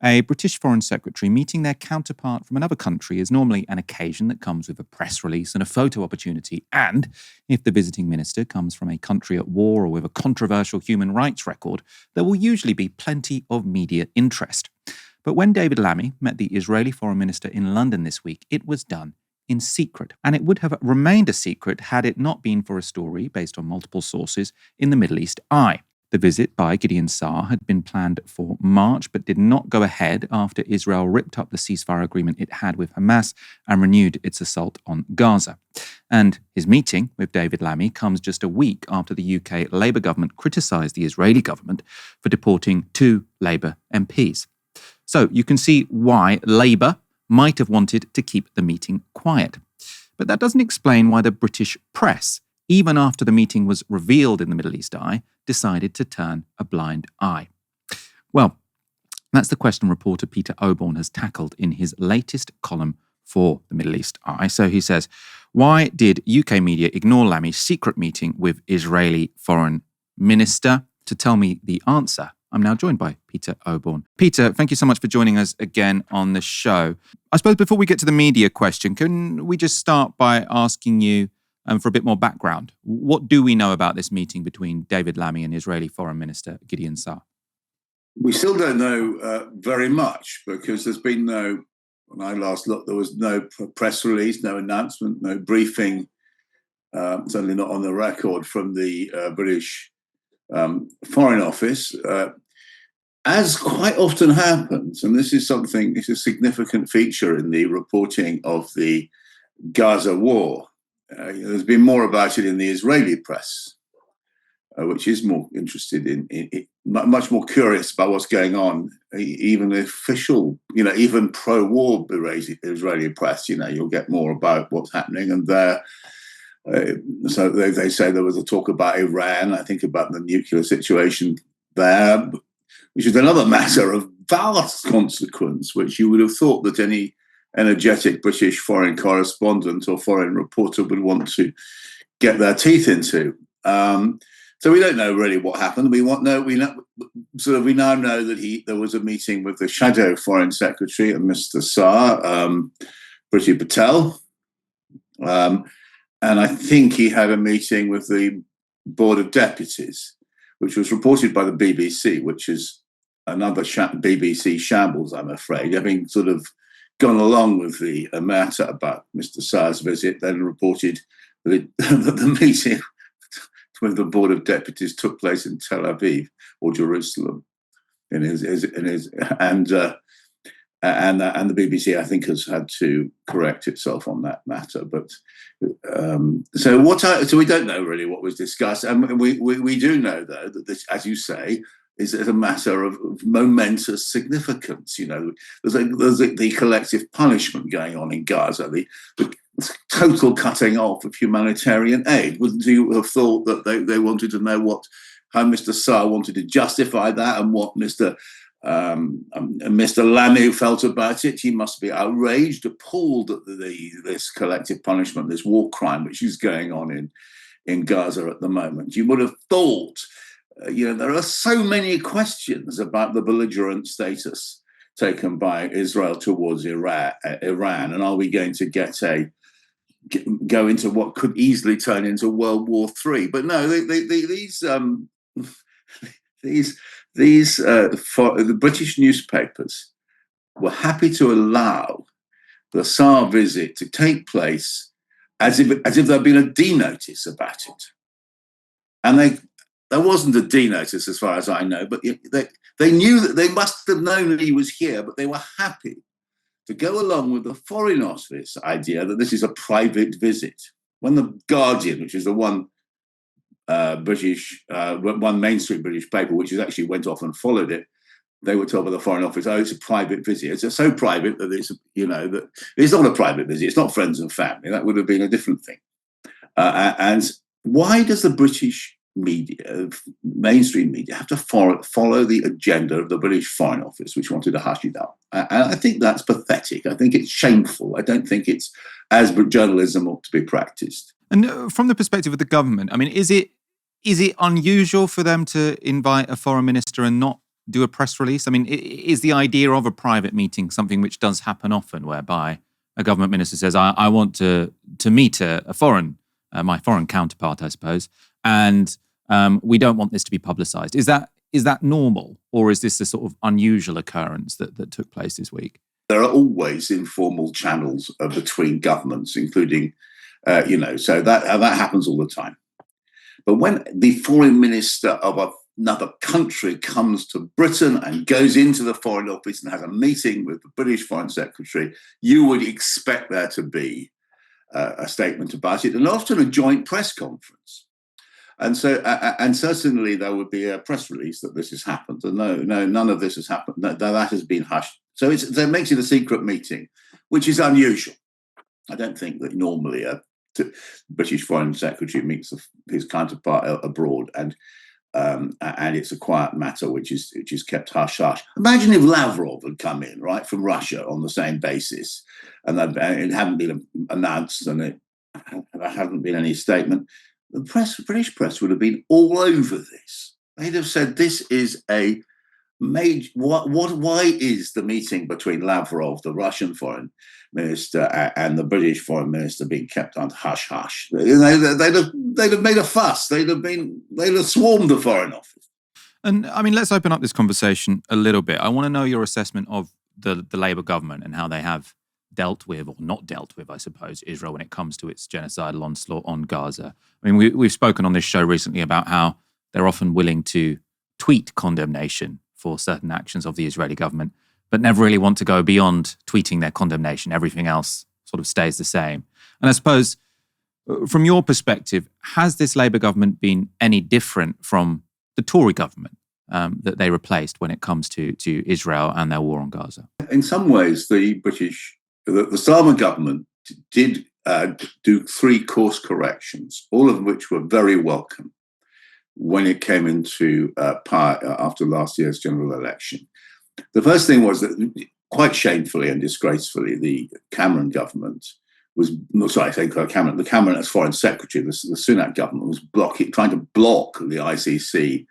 A British Foreign Secretary meeting their counterpart from another country is normally an occasion that comes with a press release and a photo opportunity. And if the visiting minister comes from a country at war or with a controversial human rights record, there will usually be plenty of media interest. But when David Lammy met the Israeli Foreign Minister in London this week, it was done in secret. And it would have remained a secret had it not been for a story based on multiple sources in the Middle East Eye. The visit by Gideon Saar had been planned for March but did not go ahead after Israel ripped up the ceasefire agreement it had with Hamas and renewed its assault on Gaza. And his meeting with David Lammy comes just a week after the UK Labour government criticised the Israeli government for deporting 2 Labour MPs. So you can see why Labour might have wanted to keep the meeting quiet. But that doesn't explain why the British press, even after the meeting was revealed in the Middle East Eye, decided to turn a blind eye. Well, that's the question reporter Peter Oborne has tackled in his latest column for the Middle East Eye. So he says, why did UK media ignore Lammy's secret meeting with Israeli Foreign Minister? To tell me the answer, I'm now joined by Peter Oborne. Peter, thank you so much for joining us again on the show. I suppose before we get to the media question, can we just start by asking you for a bit more background? What do we know about this meeting between David Lammy and Israeli Foreign Minister Gideon Saar? We still don't know very much because there's been when I last looked, there was no press release, no announcement, no briefing, certainly not on the record from the British Foreign Office. As quite often happens, and this is a significant feature in the reporting of the Gaza war. There's been more about it in the Israeli press, which is more interested in much more curious about what's going on. Even the official, even pro-war Israeli press, you'll get more about what's happening. And so they say there was a talk about Iran, I think about the nuclear situation there, which is another matter of vast consequence, which you would have thought that any energetic British foreign correspondent or foreign reporter would want to get their teeth into. So we don't know really what happened. We now know that there was a meeting with the shadow foreign secretary and Mr. Saar, Priti Patel, and I think he had a meeting with the Board of Deputies, which was reported by the BBC, which is another BBC shambles, I'm afraid, having sort of gone along with the matter about Mr. Saar's visit, then reported that the meeting with the Board of Deputies took place in Tel Aviv or Jerusalem. And the BBC, I think, has had to correct itself on that matter. But so we don't know really what was discussed, and we do know though that this, as you say, is a matter of momentous significance. There's the collective punishment going on in Gaza, the total cutting off of humanitarian aid. Wouldn't you have thought that they wanted to know how Mr. Saar wanted to justify that and what Mr. Lammy felt about it? He must be outraged, appalled at this collective punishment, this war crime which is going on in Gaza at the moment. You would have thought. There are so many questions about the belligerent status taken by Israel towards Iran, and are we going to go into what could easily turn into World War III? But no, the British newspapers were happy to allow the Saar visit to take place as if there'd been a D-notice about it, and there wasn't a D-notice as far as I know, but they knew that they must have known that he was here, but they were happy to go along with the Foreign Office idea that this is a private visit. When the Guardian, which is the one mainstream British paper, which actually went off and followed it, they were told by the Foreign Office, it's a private visit. It's so private that that it's not a private visit. It's not friends and family. That would have been a different thing. And why does the British media, mainstream media, have to follow the agenda of the British Foreign Office, which wanted to hush it up? And I think that's pathetic. I think it's shameful. I don't think it's as journalism ought to be practiced. And from the perspective of the government, I mean, is it unusual for them to invite a foreign minister and not do a press release? I mean, is the idea of a private meeting something which does happen often, whereby a government minister says, I want to meet a foreign, my foreign counterpart, I suppose, and we don't want this to be publicised. Is that normal, or is this a sort of unusual occurrence that took place this week? There are always informal channels between governments, including, so that happens all the time. But when the foreign minister of another country comes to Britain and goes into the Foreign Office and has a meeting with the British Foreign Secretary, you would expect there to be a statement about it, and often a joint press conference. And so, and certainly there would be a press release that this has happened. And no, none of this has happened. No, that has been hushed. So that makes it a secret meeting, which is unusual. I don't think that normally a British Foreign Secretary meets his counterpart abroad, and it's a quiet matter which is kept hush hush. Imagine if Lavrov had come in right from Russia on the same basis, and it hadn't been announced, and there hadn't been any statement. The British press would have been all over this. They'd have said this is a major. Why is the meeting between Lavrov, the Russian foreign minister, and the British foreign minister being kept on hush hush? They'd have made a fuss. They'd have swarmed the Foreign Office. And I mean, let's open up this conversation a little bit. I want to know your assessment of the Labour government and how they have dealt with, or not dealt with, I suppose, Israel when it comes to its genocidal onslaught on Gaza. I mean, we've spoken on this show recently about how they're often willing to tweet condemnation for certain actions of the Israeli government, but never really want to go beyond tweeting their condemnation. Everything else sort of stays the same. And I suppose, from your perspective, has this Labour government been any different from the Tory government that they replaced when it comes to Israel and their war on Gaza? In some ways, the Starmer government did do 3 course corrections, all of which were very welcome when it came into power after last year's general election. The first thing was that, quite shamefully and disgracefully, the Cameron government the Cameron as foreign secretary, the Sunak government was trying to block the ICC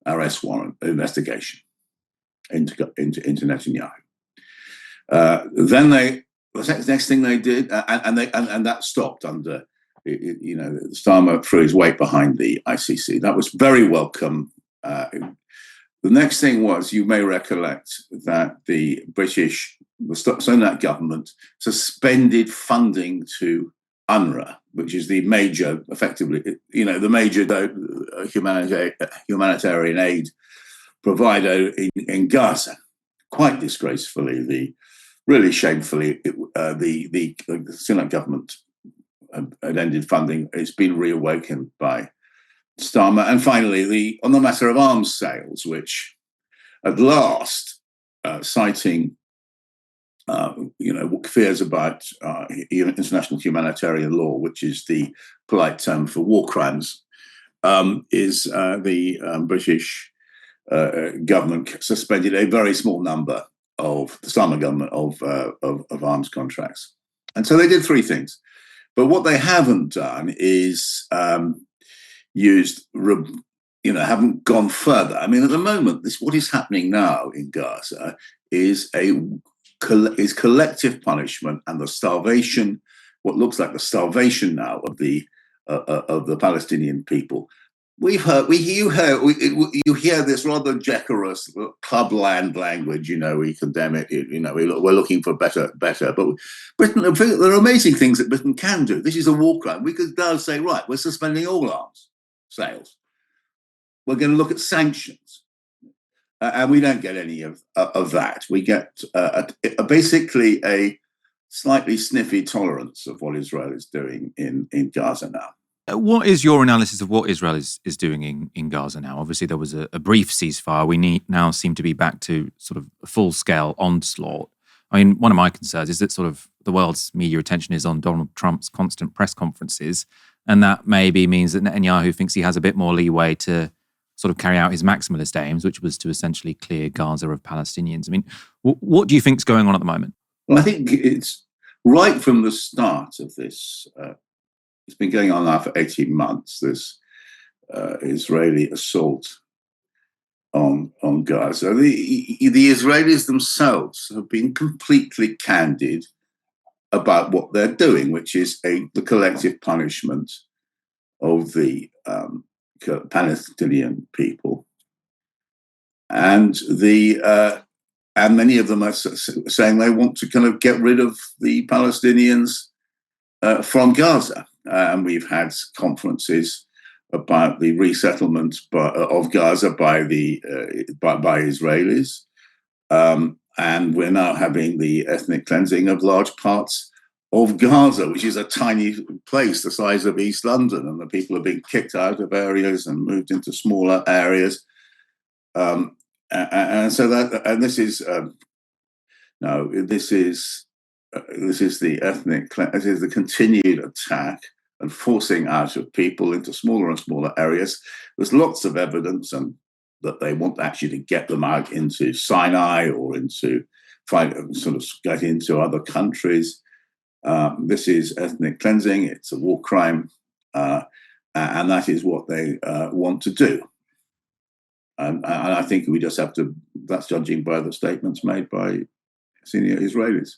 arrest warrant investigation into Netanyahu. Then the next thing they did, and that stopped under, Starmer threw his weight behind the ICC. That was very welcome. The next thing was, you may recollect that the Sunak government suspended funding to UNRWA, which is the major, effectively, the major humanitarian aid provider in Gaza. Quite disgracefully, really shamefully, the Sunak government had ended funding. It's been reawakened by Starmer. And finally, on the matter of arms sales, which at last, citing fears about international humanitarian law, which is the polite term for war crimes, is the British government suspended a very small number of the Starmer government of arms contracts. And so they did 3 things. But what they haven't done is haven't gone further. I mean, at the moment, what is happening now in Gaza is collective punishment and the starvation, what looks like the starvation now of the Palestinian people. You hear this rather decorous clubland language. We condemn it. We're looking for better. But Britain, there are amazing things that Britain can do. This is a war crime. We could now say, right, we're suspending all arms sales. We're going to look at sanctions, and we don't get any of that. We get basically a slightly sniffy tolerance of what Israel is doing in Gaza now. What is your analysis of what Israel is doing in Gaza now? Obviously, there was a brief ceasefire. We now seem to be back to sort of a full-scale onslaught. I mean, one of my concerns is that sort of the world's media attention is on Donald Trump's constant press conferences, and that maybe means that Netanyahu thinks he has a bit more leeway to sort of carry out his maximalist aims, which was to essentially clear Gaza of Palestinians. I mean, what do you think is going on at the moment? Well, I think it's right from the start of this. It's been going on now for 18 months, this Israeli assault on Gaza. The Israelis themselves have been completely candid about what they're doing, which is the collective punishment of the Palestinian people, and many of them are saying they want to kind of get rid of the Palestinians from Gaza. And we've had conferences about the resettlement of Gaza by Israelis. And we're now having the ethnic cleansing of large parts of Gaza, which is a tiny place the size of East London, and the people are being kicked out of areas and moved into smaller areas. And so that, and this is this is the this is the continued attack and forcing out of people into smaller and smaller areas. There's lots of evidence and that they want actually to get them out into Sinai or into sort of get into other countries. This is ethnic cleansing. It's a war crime, and that is what they want to do. And I think we just have to. That's judging by the statements made by senior Israelis.